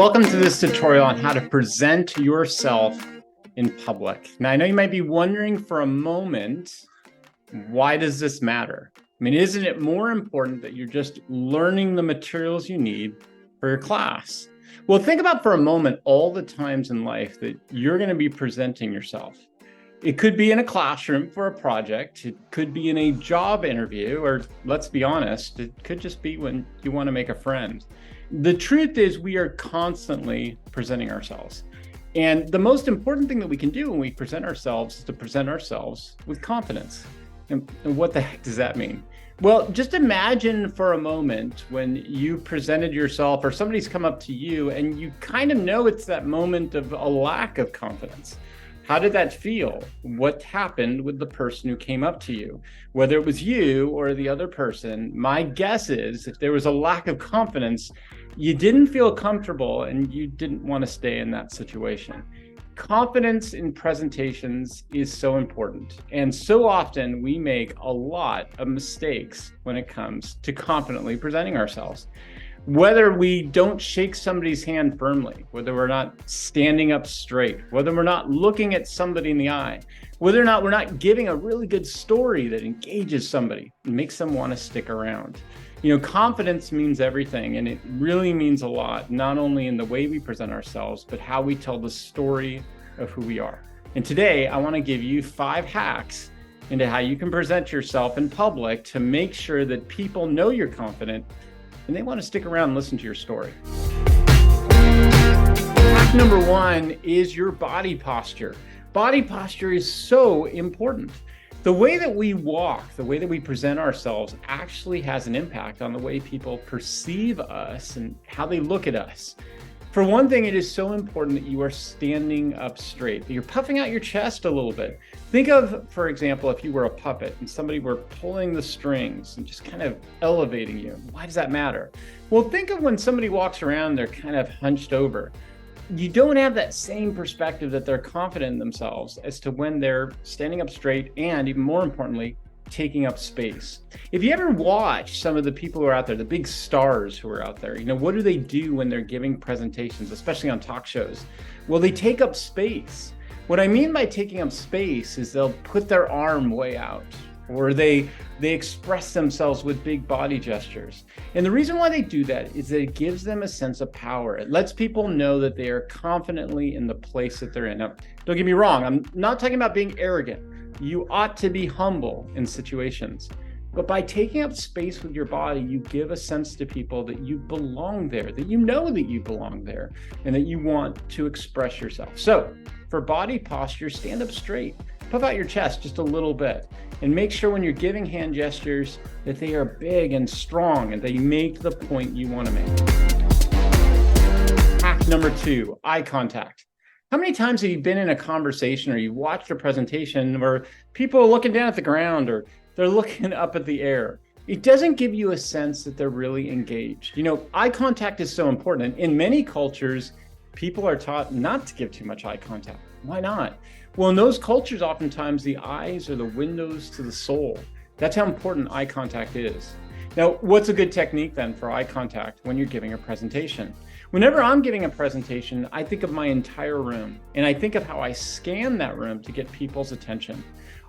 Welcome to this tutorial on how to present yourself in public. Now, I know you might be wondering for a moment, why does this matter? I mean, isn't it more important that you're just learning the materials you need for your class? Well, think about for a moment all the times in life that you're going to be presenting yourself. It could be in a classroom for a project. It could be in a job interview, or let's be honest, it could just be when you want to make a friend. The truth is we are constantly presenting ourselves. And the most important thing that we can do when we present ourselves is to present ourselves with confidence. And what the heck does that mean? Well, just imagine for a moment when you presented yourself or somebody's come up to you and you kind of know it's that moment of a lack of confidence. How did that feel? What happened with the person who came up to you? Whether it was you or the other person, my guess is if there was a lack of confidence, you didn't feel comfortable and you didn't want to stay in that situation. Confidence in presentations is so important. And so often we make a lot of mistakes when it comes to confidently presenting ourselves. Whether we don't shake somebody's hand firmly, whether we're not standing up straight, whether we're not looking at somebody in the eye, whether or not we're not giving a really good story that engages somebody and makes them want to stick around. You know, confidence means everything, and it really means a lot, not only in the way we present ourselves, but how we tell the story of who we are. And today, I want to give you 5 hacks into how you can present yourself in public to make sure that people know you're confident and they want to stick around and listen to your story. Hack number 1 is your body posture. Body posture is so important. The way that we walk, the way that we present ourselves actually has an impact on the way people perceive us and how they look at us. For one thing, it is so important that you are standing up straight, that you're puffing out your chest a little bit. Think of, for example, if you were a puppet and somebody were pulling the strings and just kind of elevating you. Why does that matter? Well, think of when somebody walks around, they're kind of hunched over. You don't have that same perspective that they're confident in themselves as to when they're standing up straight and, even more importantly, taking up space. If you ever watch some of the people who are out there, the big stars who are out there, what do they do when they're giving presentations, especially on talk shows? Well, they take up space. What I mean by taking up space is they'll put their arm way out, or they express themselves with big body gestures. And the reason why they do that is that it gives them a sense of power. It lets people know that they are confidently in the place that they're in. Now, don't get me wrong, I'm not talking about being arrogant. You ought to be humble in situations. But by taking up space with your body, you give a sense to people that you belong there, that you know that you belong there, and that you want to express yourself. So for body posture, stand up straight. Puff out your chest just a little bit and make sure when you're giving hand gestures that they are big and strong and they make the point you want to make. Hack number 2, eye contact. How many times have you been in a conversation or you watched a presentation where people are looking down at the ground or they're looking up at the air? It doesn't give you a sense that they're really engaged. Eye contact is so important. In many cultures, people are taught not to give too much eye contact. Why not? Well, in those cultures, oftentimes the eyes are the windows to the soul. That's how important eye contact is. Now, what's a good technique then for eye contact when you're giving a presentation? Whenever I'm giving a presentation, I think of my entire room, and I think of how I scan that room to get people's attention.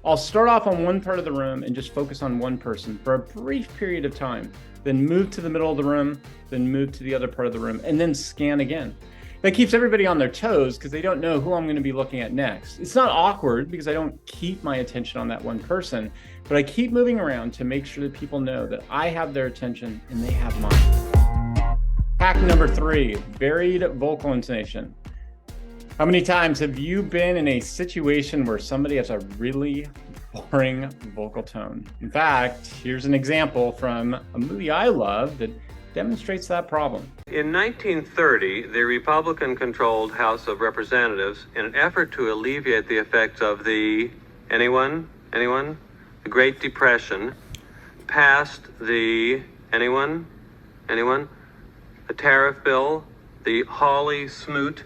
I'll start off on one part of the room and just focus on one person for a brief period of time, then move to the middle of the room, then move to the other part of the room, and then scan again. That keeps everybody on their toes because they don't know who I'm going to be looking at next. It's not awkward because I don't keep my attention on that one person, but I keep moving around to make sure that people know that I have their attention and they have mine. Hack number 3, varied vocal intonation. How many times have you been in a situation where somebody has a really boring vocal tone? In fact, here's an example from a movie I love that demonstrates that problem. In 1930, the Republican-controlled House of Representatives, in an effort to alleviate the effects of the the Great Depression, passed the the tariff bill, the Hawley-Smoot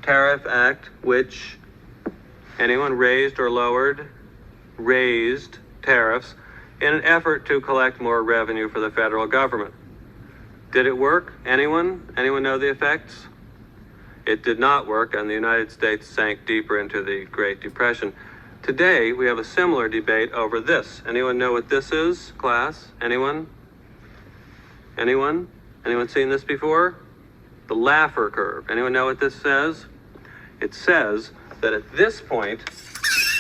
Tariff Act, which raised or lowered tariffs in an effort to collect more revenue for the federal government. Did it work? Anyone know the effects? It did not work, and the United States sank deeper into the Great Depression. Today, we have a similar debate over this. Anyone know what this is, class? Anyone? Anyone? Anyone seen this before? The Laffer curve. Anyone know what this says? It says that at this point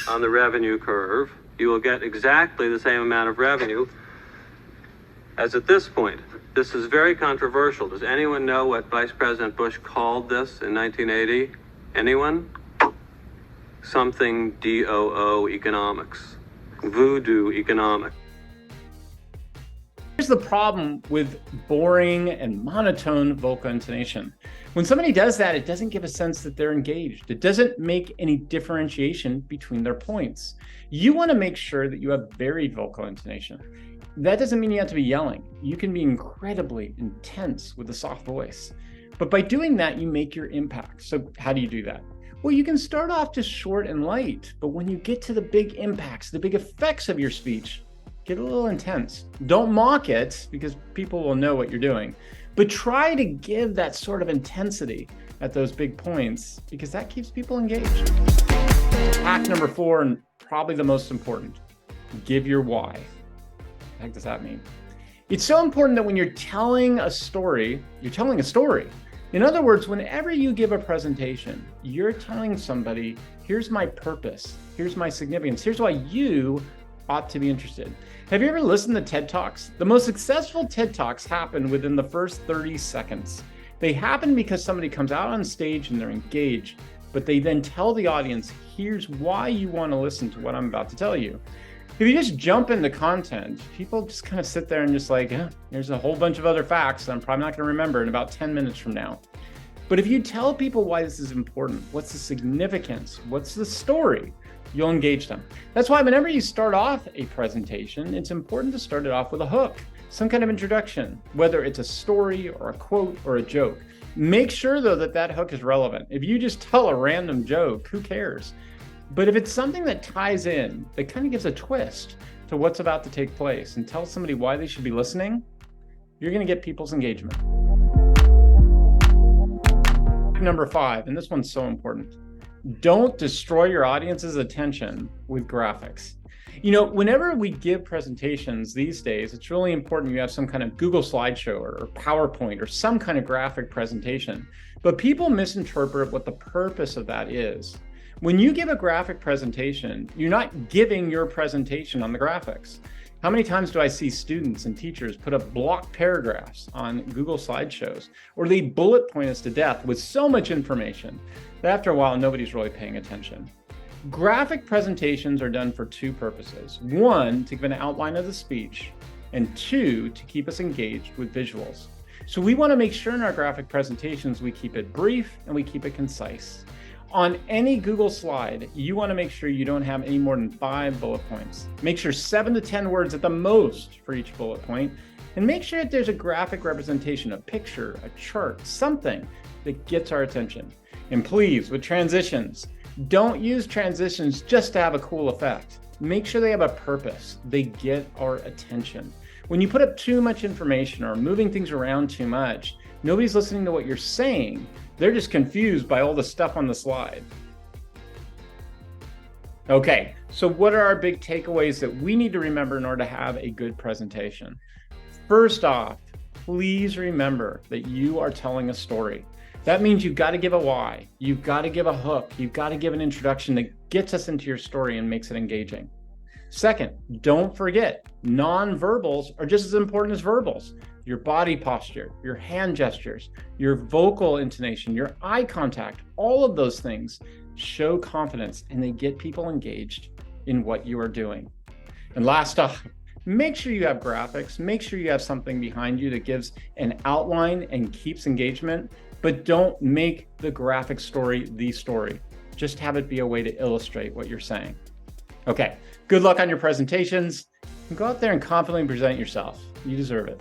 on the revenue curve, you will get exactly the same amount of revenue as at this point. This is very controversial. Does anyone know what Vice President Bush called this in 1980? Anyone? Something DOO economics. Voodoo economics. Here's the problem with boring and monotone vocal intonation. When somebody does that, it doesn't give a sense that they're engaged. It doesn't make any differentiation between their points. You want to make sure that you have varied vocal intonation. That doesn't mean you have to be yelling. You can be incredibly intense with a soft voice. But by doing that, you make your impact. So how do you do that? Well, you can start off just short and light, but when you get to the big impacts, the big effects of your speech, get a little intense. Don't mock it, because people will know what you're doing, but try to give that sort of intensity at those big points, because that keeps people engaged. Hack number 4, and probably the most important, give your why. What the heck does that mean? It's so important that when you're telling a story, you're telling a story. In other words, whenever you give a presentation, you're telling somebody, here's my purpose, here's my significance, here's why you ought to be interested. Have you ever listened to TED Talks? The most successful TED Talks happen within the first 30 seconds. They happen because somebody comes out on stage and they're engaged, but they then tell the audience, here's why you want to listen to what I'm about to tell you. If you just jump into content, people just kind of sit there and just like, there's a whole bunch of other facts that I'm probably not going to remember in about 10 minutes from now. But if you tell people why this is important, what's the significance, what's the story, you'll engage them. That's why whenever you start off a presentation, it's important to start it off with a hook, some kind of introduction, whether it's a story or a quote or a joke. Make sure though that that hook is relevant. If you just tell a random joke, who cares? But if it's something that ties in, that kind of gives a twist to what's about to take place and tells somebody why they should be listening, you're going to get people's engagement. Number 5, and this one's so important. Don't destroy your audience's attention with graphics. You know, whenever we give presentations these days, it's really important you have some kind of Google slideshow or PowerPoint or some kind of graphic presentation. But people misinterpret what the purpose of that is. When you give a graphic presentation, you're not giving your presentation on the graphics. How many times do I see students and teachers put up block paragraphs on Google slideshows, or they bullet point us to death with so much information that after a while, nobody's really paying attention. Graphic presentations are done for 2 purposes. 1, to give an outline of the speech, and 2, to keep us engaged with visuals. So we want to make sure in our graphic presentations, we keep it brief and we keep it concise. On any Google slide, you want to make sure you don't have any more than 5 bullet points. Make sure 7 to 10 words at the most for each bullet point, and make sure that there's a graphic representation, a picture, a chart, something that gets our attention. And please, with transitions, don't use transitions just to have a cool effect. Make sure they have a purpose. They get our attention. When you put up too much information or moving things around too much, nobody's listening to what you're saying. They're just confused by all the stuff on the slide. Okay, so what are our big takeaways that we need to remember in order to have a good presentation? First off, please remember that you are telling a story. That means you've got to give a why. You've got to give a hook. You've got to give an introduction that gets us into your story and makes it engaging. Second, don't forget, non-verbals are just as important as verbals. Your body posture, your hand gestures, your vocal intonation, your eye contact, all of those things show confidence and they get people engaged in what you are doing. And last off, make sure you have graphics, make sure you have something behind you that gives an outline and keeps engagement, but don't make the graphic story the story. Just have it be a way to illustrate what you're saying. Okay, good luck on your presentations. Go out there and confidently present yourself. You deserve it.